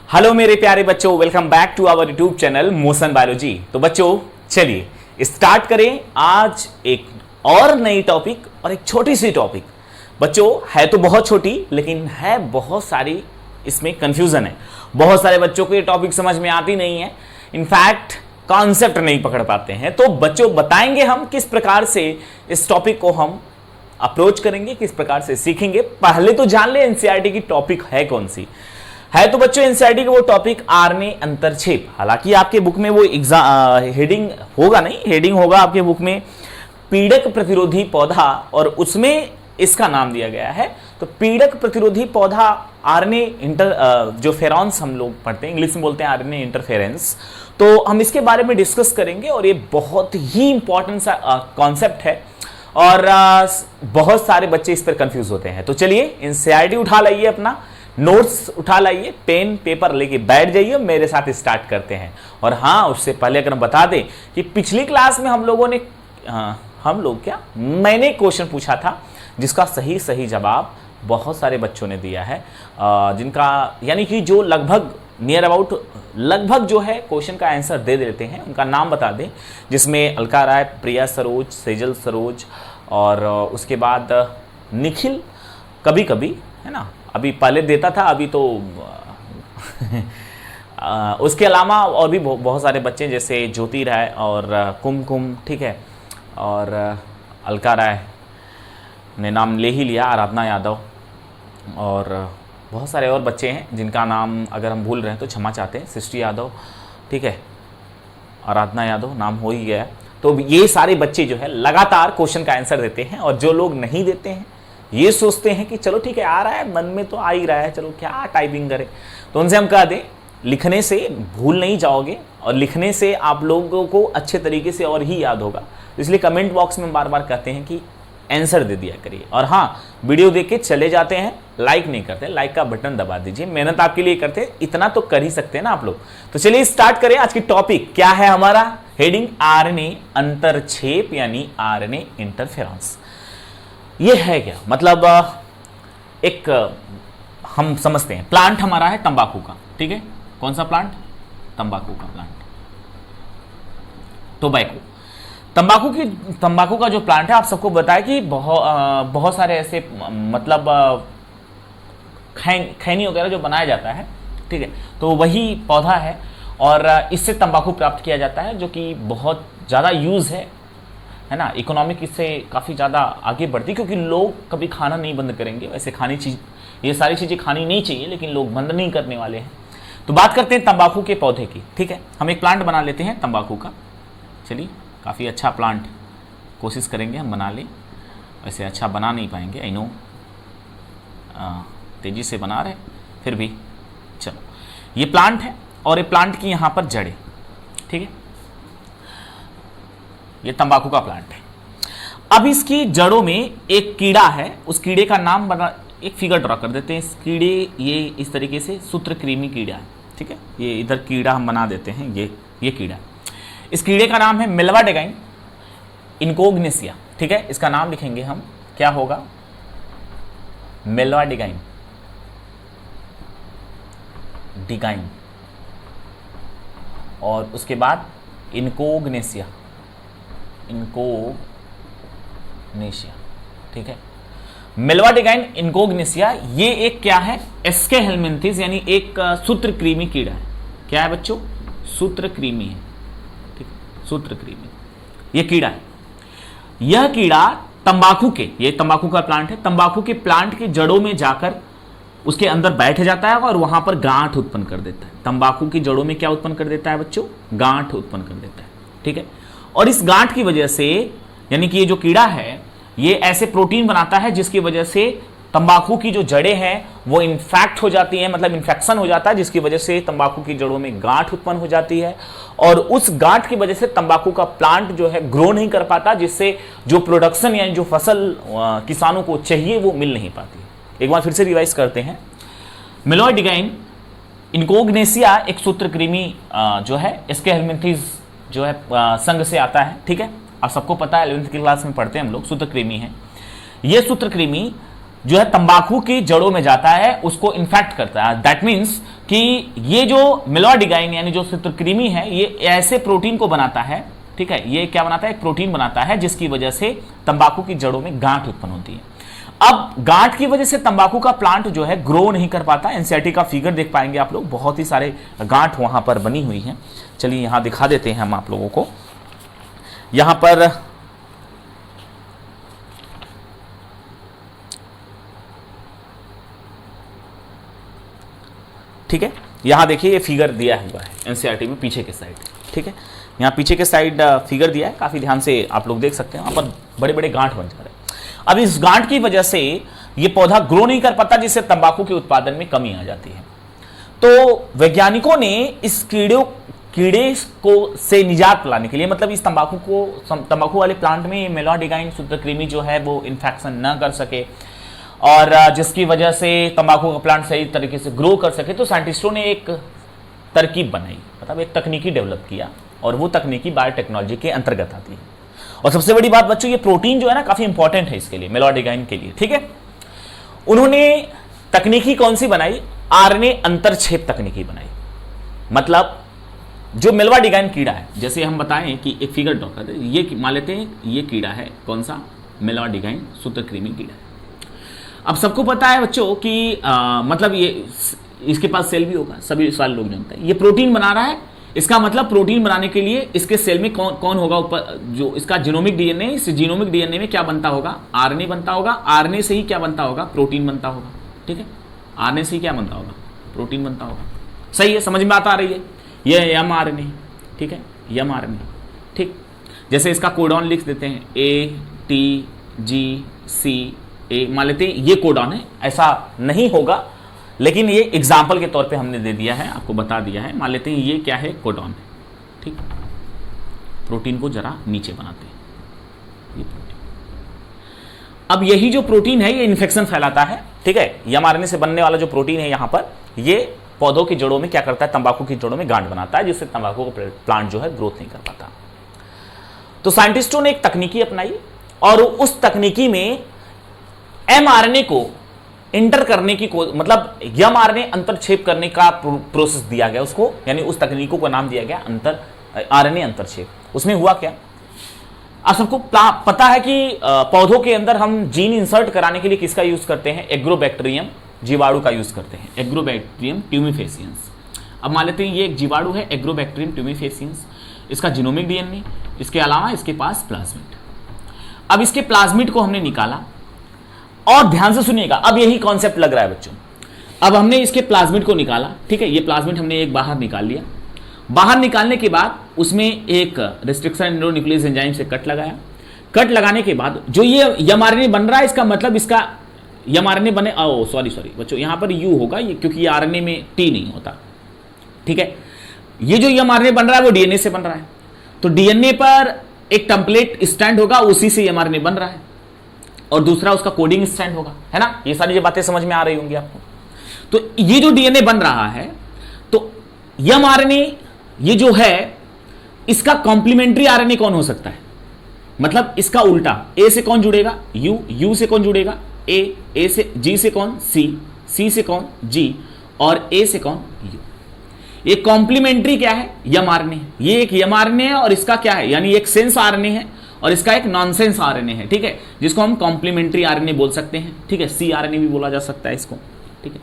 Hello मेरे प्यारे बच्चों, welcome back to our YouTube channel Motion Biology. तो बच्चों चलिए स्टार्ट करें आज एक और नई टॉपिक और एक छोटी सी टॉपिक। बच्चों है तो बहुत छोटी लेकिन है बहुत सारी, इसमें कंफ्यूजन है। बहुत सारे बच्चों को ये टॉपिक समझ में आती नहीं है, इनफैक्ट कॉन्सेप्ट नहीं पकड़ पाते हैं। तो बच्चों बताएंगे हम किस प्रकार से इस टॉपिक को हम अप्रोच करेंगे, किस प्रकार से सीखेंगे। पहले तो जान ले एनसीईआरटी की टॉपिक है कौन सी है। तो बच्चों एनसीईआरटी का वो टॉपिक आरएनए अंतरछेद, हालांकि आपके बुक में वो हेडिंग होगा नहीं, हेडिंग होगा आपके बुक में पीड़क प्रतिरोधी पौधा और उसमें इसका नाम दिया गया है। तो पीड़क प्रतिरोधी पौधा आरएनए जो फेरॉन्स हम लोग पढ़ते हैं, इंग्लिश में बोलते हैं आरएनए इंटरफेरेंस। तो हम इसके बारे में डिस्कस करेंगे और ये बहुत ही इंपॉर्टेंट सा कॉन्सेप्ट है और बहुत सारे बच्चे इस पर कंफ्यूज होते हैं। तो चलिए एनसीईआरटी उठा लाइए, अपना नोट्स उठा लाइए, पेन पेपर लेके बैठ जाइए, मेरे साथ स्टार्ट करते हैं। और हाँ, उससे पहले अगर हम बता दें कि पिछली क्लास में हम लोगों ने मैंने क्वेश्चन पूछा था जिसका सही जवाब बहुत सारे बच्चों ने दिया है, जिनका यानी कि जो लगभग जो है क्वेश्चन का आंसर दे देते हैं। उनका नाम बता दें, जिसमें अलका राय, प्रिया सरोज, सेजल सरोज और उसके बाद निखिल कभी कभी, है ना, अभी पहले देता था, अभी तो उसके अलावा और भी बहुत सारे बच्चे जैसे ज्योति राय और कुमकुम, ठीक है, और अलका राय ने नाम ले ही लिया, आराधना यादव और बहुत सारे और बच्चे हैं जिनका नाम अगर हम भूल रहे हैं तो क्षमा चाहते हैं। सृष्टि यादव, ठीक है, आराधना यादव नाम हो ही गया। तो ये सारे बच्चे जो है लगातार क्वेश्चन का आंसर देते हैं और जो लोग नहीं देते हैं ये सोचते हैं कि चलो ठीक है, आ रहा है मन में तो आ ही रहा है, चलो क्या टाइपिंग करें। तो उनसे हम कह दें लिखने से भूल नहीं जाओगे और लिखने से आप लोगों को अच्छे तरीके से और ही याद होगा। इसलिए कमेंट बॉक्स में बार बार कहते हैं कि आंसर दे दिया करिए। और हाँ, वीडियो देख के चले जाते हैं, लाइक नहीं करते, लाइक का बटन दबा दीजिए, मेहनत आपके लिए करते हैं, इतना तो कर ही सकते हैं ना आप लोग। तो चलिए स्टार्ट करें। आज की टॉपिक क्या है हमारा, हेडिंग आरएनए अंतरछेद यानी आरएनए इंटरफेरेंस। ये है क्या, मतलब एक हम समझते हैं प्लांट हमारा है तंबाकू का, ठीक है। कौन सा प्लांट? तंबाकू का प्लांट, टोबैको। तंबाकू का जो प्लांट है, आप सबको बताया कि बहुत सारे ऐसे मतलब खैनी वगैरह जो बनाया जाता है, ठीक है, तो वही पौधा है और इससे तंबाकू प्राप्त किया जाता है, जो कि बहुत ज़्यादा यूज़ है ना। इकोनॉमिक इससे काफ़ी ज़्यादा आगे बढ़ती है क्योंकि लोग कभी खाना नहीं बंद करेंगे। वैसे ये सारी चीज़ें खानी नहीं चाहिए लेकिन लोग बंद नहीं करने वाले हैं। तो बात करते हैं तंबाकू के पौधे की, ठीक है। हम एक प्लांट बना लेते हैं तंबाकू का। चलिए, काफ़ी अच्छा प्लांट कोशिश करेंगे हम बना लें। वैसे अच्छा बना नहीं पाएंगे, आई नो, तेज़ी से बना रहे फिर भी। चलो, ये प्लांट है और ये प्लांट की यहाँ पर जड़ें, ठीक है। ये तंबाकू का प्लांट है। अब इसकी जड़ों में एक कीड़ा है, उस कीड़े का नाम बना, एक फिगर ड्रॉ कर देते हैं। इस कीड़े, ये इस तरीके से सूत्रकृमि कीड़ा है, ठीक है। ये इधर कीड़ा हम बना देते हैं, ये कीड़ा। इस कीड़े का नाम है मेलवाडिगाइन इनकोग्नेसिया, ठीक है। इसका नाम लिखेंगे हम, क्या होगा, मेलवाडिगाइन डिगाइन और उसके बाद इनकोग्नेसिया, ठीक है। मेलवाडिगाइन इनकोग्नेसिया ये एक क्या है, एस्के हेलमिंथिस यानी एक सूत्रकृमि कीड़ा है। क्या है बच्चों? सूत्रकृमि है, ठीक है, सूत्रकृमि ये कीड़ा है। यह कीड़ा ये तंबाकू का प्लांट है, तंबाकू के प्लांट की जड़ों में जाकर उसके अंदर बैठ जाता है और वहां पर गांठ उत्पन्न कर देता है। तंबाकू की जड़ों में क्या उत्पन्न कर देता है बच्चों? गांठ उत्पन्न कर देता है, ठीक है। और इस गांठ की वजह से, यानी कि ये जो कीड़ा है ये ऐसे प्रोटीन बनाता है जिसकी वजह से तंबाकू की जो जड़ें हैं वो इन्फेक्ट हो जाती हैं, मतलब इन्फेक्शन हो जाता है, जिसकी वजह से तंबाकू की जड़ों में गांठ उत्पन्न हो जाती है और उस गांठ की वजह से तंबाकू का प्लांट जो है ग्रो नहीं कर पाता, जिससे जो प्रोडक्शन यानी जो फसल किसानों को चाहिए वो मिल नहीं पाती। एक बार फिर से रिवाइज करते हैं। मेलवाडिगाइन इनकोग्नेसिया एक सूत्रकृमि जो है, एस्के हेलमिंथिस जो है संघ से आता है, ठीक है। आप सबको पता है, 11वीं क्लास में पढ़ते हैं हम लोग, सूत्रकृमि है। यह सूत्रकृमि जो है तंबाकू की जड़ों में जाता है, उसको इन्फेक्ट करता है। दैट मीन्स कि ये जो मेलोडिगाइन यानी जो सूत्रकृमि है, ये ऐसे प्रोटीन को बनाता है, ठीक है, ये क्या बनाता है, एक प्रोटीन बनाता है जिसकी वजह से तंबाकू की जड़ों में गांठ उत्पन्न होती है। अब गांठ की वजह से तंबाकू का प्लांट जो है ग्रो नहीं कर पाता। एनसीईआरटी का फिगर देख पाएंगे आप लोग, बहुत ही सारे गांठ वहां पर बनी हुई हैं। चलिए यहां दिखा देते हैं हम आप लोगों को। यहां पर ठीक है, यहां देखिए ये फिगर दिया हुआ है एनसीईआरटी में पीछे के साइड, ठीक है, यहां पीछे के साइड फिगर दिया है, काफी ध्यान से आप लोग देख सकते हैं, वहां पर बड़े बड़े गांठ बन जा रहे हैं। अब इस गांठ की वजह से ये पौधा ग्रो नहीं कर पाता, जिससे तंबाकू के उत्पादन में कमी आ जाती है। तो वैज्ञानिकों ने इस कीड़े को से निजात लाने के लिए, मतलब इस तंबाकू वाले प्लांट में मेलोडिगाइन सूत्रकृमि जो है वो इन्फेक्शन न कर सके और जिसकी वजह से तंबाकू का प्लांट सही तरीके से ग्रो कर सके, तो साइंटिस्टों ने एक तरकीब बनाई, मतलब एक तकनीकी डेवलप किया, और वो तकनीकी बायोटेक्नोलॉजी के अंतर्गत आती है। और सबसे बड़ी बात बच्चों, ये प्रोटीन जो है ना काफी इंपॉर्टेंट है इसके लिए, मेलोडिगाइन के लिए, ठीक है। उन्होंने तकनीकी कौन सी बनाई, आरएनए अंतरछेद तकनीकी बनाई। मतलब जो मेलोडिगाइन कीड़ा है, जैसे हम बताएं कि एक फिगर ड्रॉ करते हैं, ये मान लेते हैं ये कीड़ा है, कौन सा, मेलोडिगाइन सूत्रकृमि कीड़ा है। अब सबको पता है बच्चों कि मतलब ये इसके पास सेल भी होगा, सभी सारे लोग जानते हैं। ये प्रोटीन बना रहा है, इसका मतलब प्रोटीन बनाने के लिए इसके सेल में कौन होगा ऊपर, जो इसका जीनोमिक डीएनए, इस जीनोमिक डीएनए में क्या बनता होगा, आरएनए बनता होगा। आरएनए से ही क्या बनता होगा, प्रोटीन बनता होगा, ठीक है। आरएनए से ही क्या बनता होगा, प्रोटीन बनता होगा। सही है, समझ में बात आ रही है। यह mRNA, ठीक है, mRNA, ठीक। जैसे इसका कोडॉन लिख देते हैं ATGCA, मान लेते हैं ये कोडॉन है, ऐसा नहीं होगा लेकिन ये एग्जाम्पल के तौर पे हमने दे दिया है, आपको बता दिया है। मान लेते हैं ये क्या है, कोडॉन है, ठीक। प्रोटीन को जरा नीचे बनाते हैं, ये प्रोटीन। अब यही जो प्रोटीन है ये इन्फेक्शन फैलाता है, ठीक है। mRNA से बनने वाला जो प्रोटीन है यहां पर, ये पौधों की जड़ों में क्या करता है, तंबाकू की जड़ों में गांठ बनाता है, जिससे तंबाकू का प्लांट जो है ग्रोथ नहीं कर पाता। तो साइंटिस्टों ने एक तकनीकी अपनाई और उस तकनीकी में mRNA को इंटर करने की मतलब mRNA अंतरक्षेप करने का प्रोसेस दिया गया उसको, यानी उस तकनीकों का नाम दिया गया RNA अंतरक्षेप। उसमें हुआ क्या, आप सबको पता है कि पौधों के अंदर हम जीन इंसर्ट कराने के लिए किसका यूज करते हैं, एग्रोबैक्टीरियम जीवाणु का यूज करते हैं, एग्रोबैक्टीरियम ट्यूमिफेसियंस। अब मान लेते हैं ये एक जीवाणु है, एग्रोबैक्टीरियम ट्यूमिफेसियंस, इसका जीनोमिक डीएनए, इसके अलावा इसके पास प्लाज्मिड। अब इसके प्लाज्मिड को हमने निकाला, और ध्यान से सुनिएगा, अब यही कॉन्सेप्ट लग रहा है बच्चों। अब हमने इसके प्लाज्मिड को निकाला, ठीक है, ये प्लाज्मिड हमने एक बाहर निकाल लिया। बाहर निकालने के बाद उसमें एक रिस्ट्रिक्शन एंडोन्यूक्लियस एंजाइम से कट लगाया। कट लगाने के बाद जो ये mRNA बन रहा है, इसका मतलब इसका mRNA बने, सॉरी बच्चों, यहां पर U होगा ये, क्योंकि ये RNA में T नहीं होता, ठीक है। ये जो mRNA बन रहा है वो DNA से बन रहा है, तो DNA पर एक टेम्पलेट स्टैंड होगा, उसी से mRNA बन रहा है, और दूसरा उसका कोडिंग स्टैंड होगा, है ना। ये सारी बातें समझ में आ रही होंगी आपको। तो ये जो डीएनए बन रहा है, तो mRNA ये जो है, इसका कॉम्प्लीमेंट्री आरएनए कौन हो सकता है, मतलब इसका उल्टा, ए से कौन जुड़ेगा, यू से कौन जुड़ेगा, ए से, जी से कौन, सी से कौन, जी, और ए से कौन, यू। ये कॉम्प्लीमेंट्री क्या है, mRNA। ये एक mRNA है और इसका क्या है, यानी एक सेंस आरएनए है और इसका एक नॉनसेंस आरएनए है, ठीक है, जिसको हम कॉम्प्लीमेंट्री आरएनए बोल सकते हैं, ठीक है। सी आरएनए भी बोला जा सकता है इसको, ठीक है।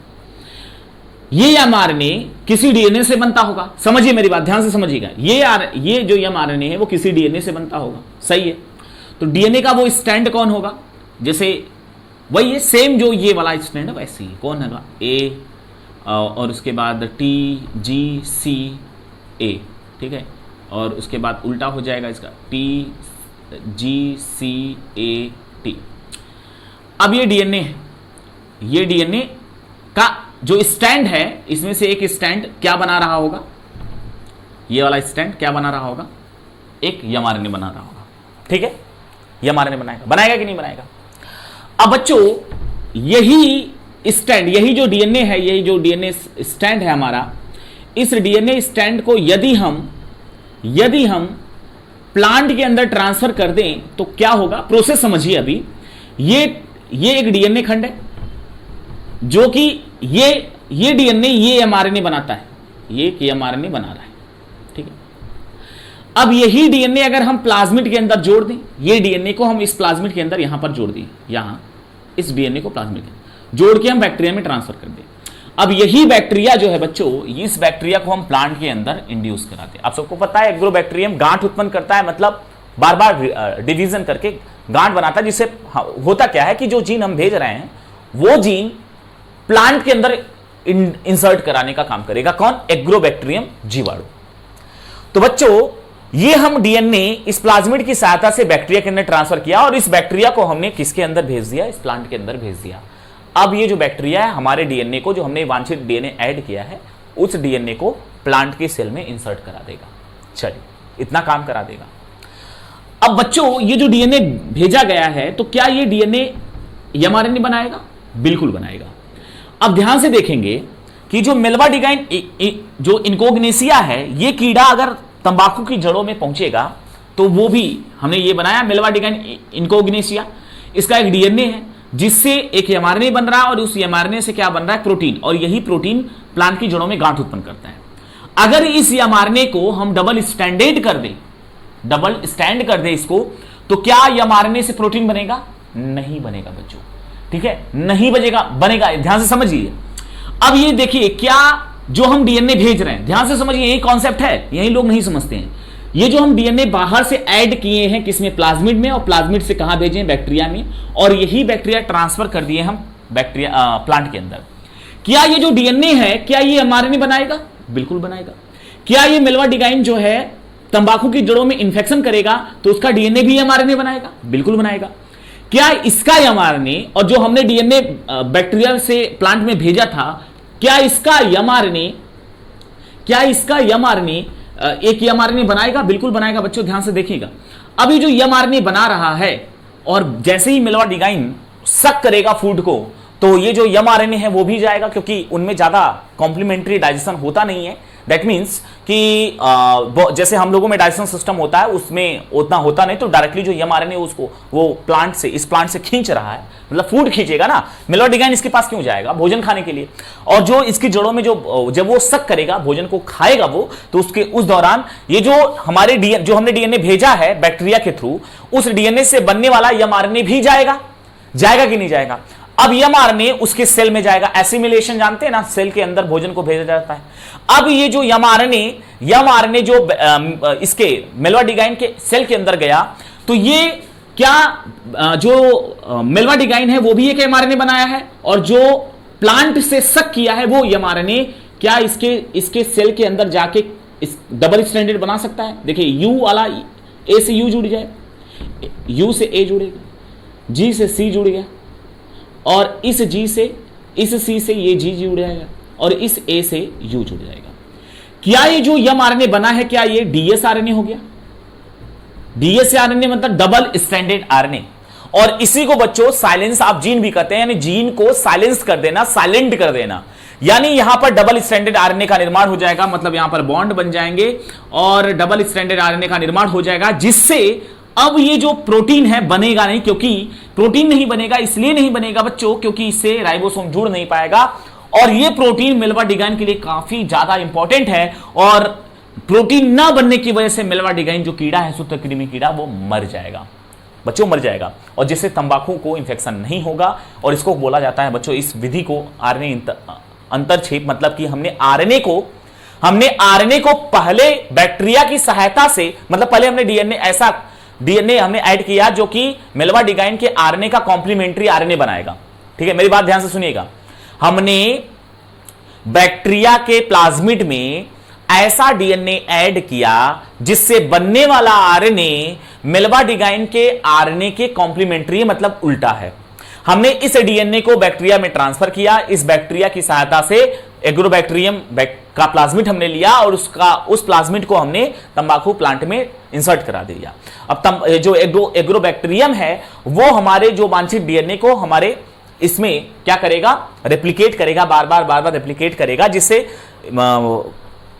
ये mRNA किसी डीएनए से बनता होगा, समझिए मेरी बात, ध्यान से समझिएगा। ये जो mRNA है वो किसी डीएनए से बनता होगा, सही है। तो डीएनए का वो स्टैंड कौन होगा, जैसे वही है सेम जो ये वाला स्टैंड है, वैसे ही कौन होगा, ए, और उसके बाद TGCA, ठीक है, और उसके बाद उल्टा हो जाएगा इसका TGCAT। अब ये डीएनए है, ये डीएनए का जो स्टैंड है, इसमें से एक स्टैंड क्या बना रहा होगा, ये वाला स्टैंड क्या बना रहा होगा, एक mRNA बना रहा होगा, ठीक है। mRNA बनाएगा कि नहीं बनाएगा। अब बच्चों यही स्टैंड, यही जो डीएनए है, यही जो डीएनए स्टैंड है हमारा, इस डीएनए स्टैंड को यदि हम प्लांट के अंदर ट्रांसफर कर दें तो क्या होगा, प्रोसेस समझिए। अभी ये एक डीएनए खंड है, जो कि ये डीएनए ये एमआरएनए बनाता है, ये एमआरएनए बना रहा है, ठीक है। अब यही डीएनए अगर हम प्लाज्मिड के अंदर जोड़ दें, ये डीएनए को हम इस प्लाज्मिड के अंदर यहां पर जोड़ दें, यहां इस डीएनए को प्लाज्मिड के जोड़ के हम बैक्टीरिया में ट्रांसफर कर दें। अब यही बैक्टीरिया जो है बच्चों, इस बैक्टीरिया को हम प्लांट के अंदर इंड्यूस कराते हैं। आप सबको पता है एग्रोबैक्टीरियम गांठ उत्पन्न करता है, मतलब बार बार डिवीजन करके गांठ बनाता है, जिससे होता क्या है कि जो जीन हम भेज रहे हैं वो जीन प्लांट के अंदर इंसर्ट कराने का काम करेगा। कौन? एग्रोबैक्टीरियम जीवाणु। तो बच्चों ये हम डीएनए इस प्लाज्मिड की सहायता से बैक्टीरिया के अंदर ट्रांसफर किया और इस बैक्टीरिया को हमने किसके अंदर भेज दिया? इस प्लांट के अंदर भेज दिया। अब ये जो बैक्टीरिया है हमारे डीएनए को, जो हमने वांछित डीएनए ऐड किया है, उस डीएनए को प्लांट के सेल में इंसर्ट करा देगा। चलिए इतना काम करा देगा। अब बच्चों ये जो डीएनए भेजा गया है, तो क्या ये डीएनए एमआरएनए बनाएगा? बिल्कुल बनाएगा। अब ध्यान से देखेंगे कि जो मेलवाडिगाइन जो इनकोग्नेसिया है, ये कीड़ा अगर तंबाकू की जड़ों में पहुंचेगा तो वो भी हमने ये बनाया मेलवाडिगाइन इनकोग्नेसिया। इसका एक डीएनए है जिससे एक एमआरएनए बन रहा है और उस एमआरएनए से क्या बन रहा है? प्रोटीन। और यही प्रोटीन प्लांट की जड़ों में गांठ उत्पन्न करता है। अगर इस एमआरएनए को हम डबल स्टैंड कर दे इसको, तो क्या एमआरएनए से प्रोटीन बनेगा? नहीं बनेगा बच्चों, ठीक है, नहीं बनेगा। ध्यान से समझिए। अब ये देखिए, क्या जो हम डीएनए भेज रहे हैं, ध्यान से समझिए, यही कॉन्सेप्ट है, यही लोग नहीं समझते हैं। ये जो हम डीएनए बाहर से ऐड किए हैं किसमें? प्लाज्मिड में, और प्लाज्मिड से कहां भेजे? बैक्टीरिया में, और यही बैक्टीरिया ट्रांसफर कर दिए हम बैक्टीरिया प्लांट के अंदर। क्या ये जो डीएनए है, क्या ये एमआरएनए बनाएगा? बिल्कुल बनाएगा। क्या ये मेलवाडिगाइन जो है तंबाकू की जड़ों में इंफेक्शन करेगा तो उसका डीएनए भी एमआरएनए बनाएगा? बिल्कुल बनाएगा। क्या इसका एमआरएनए और जो हमने डीएनए बैक्टीरिया से प्लांट में भेजा था, क्या इसका एमआरएनए एक एमआरएनए बनाएगा? बिल्कुल बनाएगा बच्चों, ध्यान से देखिएगा। अब ये जो एमआरएनए बना रहा है और जैसे ही मेलवाडिगाइन सक करेगा फूड को, तो ये जो एमआरएनए है वो भी जाएगा, क्योंकि उनमें ज्यादा कॉम्प्लीमेंट्री डाइजेशन होता नहीं है। दैट मीन्स कि जैसे हम लोगों में डाइजेशन सिस्टम होता है उसमें उतना होता नहीं, तो डायरेक्टली जो एमआरएनए उसको वो इस प्लांट से खींच रहा है, मतलब फूड खींचेगा ना। मेलवाडिगाइन इसके पास क्यों जाएगा? भोजन खाने के लिए। और जो इसकी जड़ों में जब वो सक करेगा, भोजन को खाएगा वो, तो उस दौरान ये जो हमने डीएनए भेजा है बैक्टीरिया के थ्रू, उस डीएनए से बनने वाला एमआरएनए भी जाएगा कि नहीं जाएगा? अब एमआरएनए उसके सेल में जाएगा। एसिमिलेशन जानते हैं ना, सेल के अंदर भोजन को भेजा जाता है। अब ये जो एमआरएनए जो इसके मेलवाडिगाइन के सेल के अंदर गया, तो ये क्या जो मेलवाडिगाइन है वो भी एक एमआरएनए बनाया है, और जो प्लांट से सक किया है वो एमआरएनए क्या इसके सेल के अंदर जाके इस डबल स्ट्रैंडेड बना सकता है? देखिए, यू वाला ए से यू जुड़ जाए, यू से ए जुड़ेगा, जी से सी जुड़ गया, और इस सी से ये जी जुड़ जाएगा, और इस ए से यू जुड़ जाएगा। क्या ये जो एमआरएनए बना है, क्या ये डीएस आरएनए हो गया? डीएस आरएनए मतलब डबल स्ट्रैंडेड आरएनए। और इसी को बच्चों साइलेंस आप जीन भी कहते हैं, यानी जीन को साइलेंस कर देना, साइलेंट कर देना। यानी यहां पर डबल स्ट्रैंडेड आरएनए का निर्माण हो जाएगा, मतलब यहां पर बॉन्ड बन जाएंगे और डबल स्ट्रैंडेड आरएनए का निर्माण हो जाएगा, जिससे अब ये जो प्रोटीन है बनेगा नहीं। क्योंकि प्रोटीन नहीं बनेगा, इसलिए नहीं बनेगा बच्चों क्योंकि इससे राइबोसोम जुड़ नहीं पाएगा, और ये प्रोटीन मेलवाडिगाइन के लिए काफी ज्यादा इंपॉर्टेंट है। और प्रोटीन ना बनने की वजह से मेलवाडिगाइन जो कीड़ा है, सूत्रकृमि कीड़ा, वो मर जाएगा बच्चों, मर जाएगा। और जिससे तंबाकू को इंफेक्शन नहीं होगा। और इसको बोला जाता है बच्चों, इस विधि को आरएनए अंतरछेद, मतलब कि हमने आरएनए को पहले बैक्टीरिया की सहायता से, मतलब पहले हमने डीएनए हमने ऐड किया जो कि मेलवाडिगाइन के आरएनए का कॉम्प्लीमेंट्री आरएनए बनाएगा। ठीक है, मेरी बात ध्यान से सुनिएगा। हमने बैक्टीरिया के प्लाज्मिड में ऐसा डीएनए ऐड किया जिससे बनने वाला आरएनए मेलवाडिगाइन के आरएनए के कॉम्प्लीमेंट्री, मतलब उल्टा है। हमने इस डीएनए को बैक्टीरिया में ट्रांसफर किया, इस बैक्टीरिया की सहायता से एग्रोबैक्टीरियम का प्लाज्मिड हमने लिया और उस प्लाज्मिड को हमने तंबाकू प्लांट में इंसर्ट करा दिया। अब जो एग्रोबैक्टीरियम है वो हमारे जो वांछित डीएनए को हमारे इसमें क्या करेगा? रेप्लिकेट करेगा, बार बार रेप्लिकेट करेगा, जिससे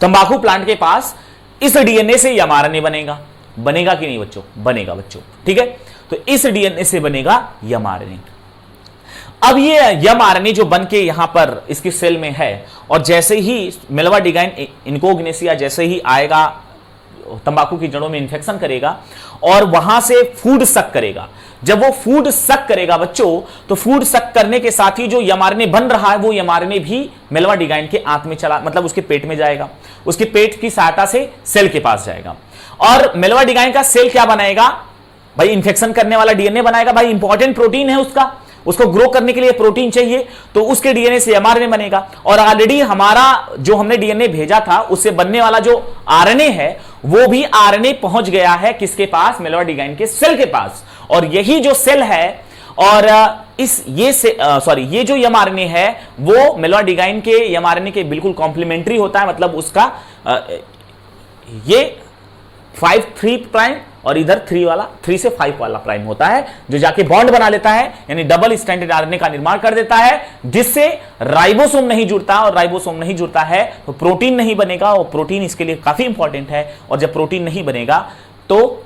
तंबाकू प्लांट के पास इस डीएनए से एमआरएनए बनेगा कि नहीं बच्चों? बनेगा बच्चों, ठीक है। तो इस डीएनए से बनेगा एमआरएनए। अब ये यम आरएनए जो बन के यहां पर इसकी सेल में है, और जैसे ही मेलवाडिगाइन इनकोग्नेसिया जैसे ही आएगा, तंबाकू की जड़ों में इंफेक्शन करेगा और वहां से फूड सक करेगा। जब वो फूड सक करेगा बच्चों, तो फूड सक करने के साथ ही जो एमआरएनए बन रहा है वो एमआरएनए भी मेलवाडिगाइन के आंत में चला, मतलब उसके पेट में जाएगा, उसके पेट की सहायता से सेल के पास जाएगा। और मेलवाडिगाइन का सेल क्या बनाएगा भाई? इंफेक्शन करने वाला डीएनए बनाएगा। भाई इंपॉर्टेंट प्रोटीन है उसको ग्रो करने के लिए प्रोटीन चाहिए, तो उसके डीएनए से एमआरएनए बनेगा। और ऑलरेडी हमारा जो हमने डीएनए भेजा था उससे बनने वाला जो आरएनए है वो भी आरएनए पहुंच गया है किसके पास? मेलवाडिगाइन के सेल के पास। और यही जो सेल है और ये जो एमआरएनए है वो मेलवाडिगाइन के एमआरएनए के बिल्कुल कॉम्प्लीमेंट्री होता है, मतलब उसका ये 5' प्राइम और इधर 3 से 5 वाला प्राइम होता है, जो जाके बॉन्ड बना लेता है, यानी डबल स्ट्रैंडेड आरएनए का निर्माण कर देता है, जिससे राइबोसोम नहीं जुड़ता। और राइबोसोम नहीं जुड़ता है तो प्रोटीन नहीं बनेगा, और प्रोटीन इसके लिए काफी इंपॉर्टेंट है। और जब प्रोटीन नहीं बनेगा तो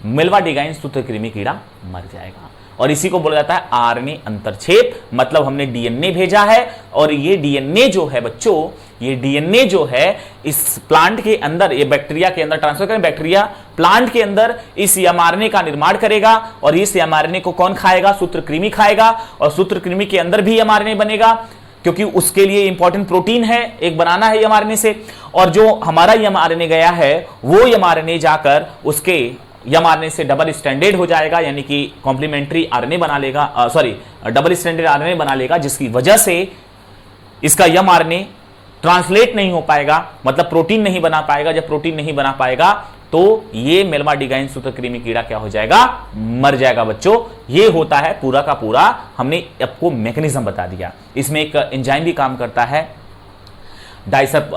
मेलवाडिगाइन सूत्रकृमि कीड़ा मर जाएगा। और इसी को बोला जाता है आरएनए अंतरछेद, मतलब हमने डीएनए भेजा है और ये डीएनए जो है बच्चों, ये डीएनए जो है इस प्लांट के अंदर, ये बैक्टीरिया के अंदर ट्रांसफर करें, बैक्टीरिया प्लांट के अंदर इस एमआरएनए का निर्माण करेगा। और इस एमआरएनए को कौन खाएगा? सूत्रकृमि खाएगा। और सूत्रकृमि के अंदर भी एमआरएनए बनेगा, क्योंकि उसके लिए इंपॉर्टेंट प्रोटीन है, एक बनाना है एमआरएनए से। और जो हमारा एमआरएनए गया है वो एमआरएनए जाकर उसके एमआरएनए से डबल स्ट्रैंडेड हो जाएगा, यानी कि कॉम्प्लीमेंट्री आरएनए बना लेगा, डबल स्ट्रैंडेड आरएनए बना लेगा, जिसकी वजह से इसका एमआरएनए ट्रांसलेट नहीं हो पाएगा, मतलब प्रोटीन नहीं बना पाएगा। जब प्रोटीन नहीं बना पाएगा तो ये मेलवाडिगाइन सूत्रकृमि कीड़ा क्या हो जाएगा? मर जाएगा बच्चों। ये होता है पूरा का पूरा, हमने आपको मैकेनिज्म बता दिया। इसमें एक एंजाइम भी काम करता है, डाइसप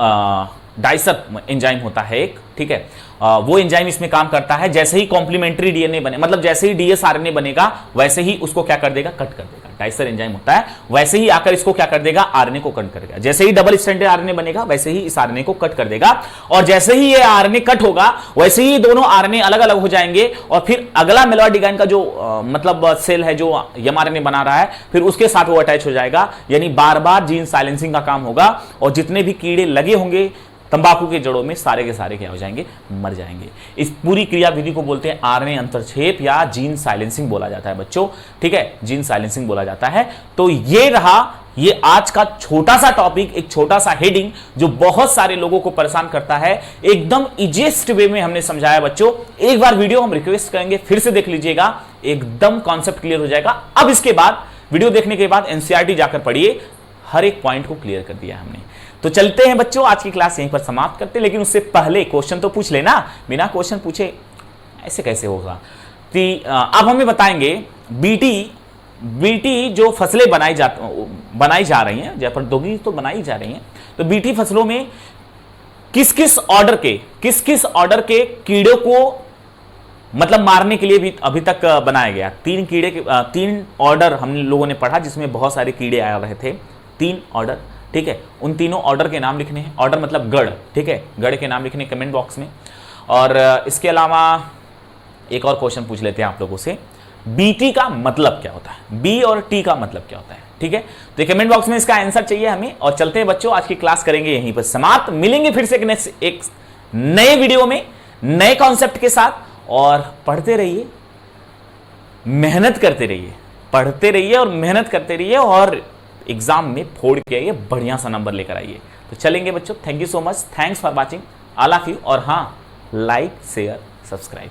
एंजाइम होता है एक, ठीक है। वो एंजाइम इसमें काम करता है। जैसे ही कॉम्प्लीमेंट्री डीएनए बने, मतलब जैसे ही डीएस आरएनए बनेगा वैसे ही उसको क्या कर देगा? कट कर देगा। डाइसर एंजाइम होता है, वैसे ही आकर इसको क्या कर देगा? आरएनए को कट करेगा। जैसे ही डबल स्ट्रैंडेड आरएनए बनेगा वैसे ही इस आरएनए को कट कर देगा। और जैसे ही ये आरएनए कट होगा वैसे ही दोनों आरएनए अलग अलग हो जाएंगे, और फिर अगला मेलवाडिगाइन का जो मतलब सेल है जो एमआरएनए बना रहा है, फिर उसके साथ वो अटैच हो जाएगा। यानी बार बार जीन साइलेंसिंग का काम होगा, और जितने भी कीड़े लगे होंगे तंबाकू के जड़ों में सारे के सारे क्या हो जाएंगे? मर जाएंगे। इस पूरी क्रियाविधि को बोलते हैं आरएनए अंतरछेद या जीन साइलेंसिंग बोला जाता है बच्चों, ठीक है, जीन साइलेंसिंग बोला जाता है। तो ये रहा ये आज का छोटा सा टॉपिक, एक छोटा सा हेडिंग जो बहुत सारे लोगों को परेशान करता है। एकदम इजीएस्ट वे में हमने समझाया बच्चों। एक बार वीडियो हम रिक्वेस्ट करेंगे फिर से देख लीजिएगा, एकदम कॉन्सेप्ट क्लियर हो जाएगा। अब इसके बाद वीडियो देखने के बाद एनसीईआरटी जाकर पढ़िए, हर एक पॉइंट को क्लियर कर दिया हमने। तो चलते हैं बच्चों, आज की क्लास यहीं पर समाप्त करते हैं, लेकिन उससे पहले क्वेश्चन तो पूछ लेना। बिना क्वेश्चन पूछे ऐसे कैसे होगा? अब हमें बताएंगे बीटी जो फसलें बनाई जा रही हैं, जय प्रौद्योगिकी तो बनाई जा रही हैं, तो बीटी फसलों में किस किस ऑर्डर के कीड़ों को मतलब मारने के लिए भी अभी तक बनाया गया। 3 ऑर्डर हम लोगों ने पढ़ा, जिसमें बहुत सारे कीड़े आ रहे थे। 3 ऑर्डर, ठीक है। उन तीनों ऑर्डर के नाम लिखने हैं। ऑर्डर मतलब गढ़, ठीक है, गढ़ के नाम लिखने कमेंट बॉक्स में। और इसके अलावा एक और क्वेश्चन पूछ लेते हैं आप लोगों से, बीटी का मतलब क्या होता है? बी और टी का मतलब क्या होता है? ठीक है, तो कमेंट बॉक्स में इसका आंसर चाहिए हमें। और चलते हैं बच्चों, आज की क्लास करेंगे यहीं पर समाप्त। मिलेंगे फिर से एक नए वीडियो में नए कॉन्सेप्ट के साथ। और पढ़ते रहिए, मेहनत करते रहिए, पढ़ते रहिए और मेहनत करते रहिए, और एग्जाम में फोड़ के आइए, बढ़िया सा नंबर लेकर आइए। तो चलेंगे बच्चों, thank you so much, thanks for watching, all of you. और हाँ, लाइक शेयर सब्सक्राइब।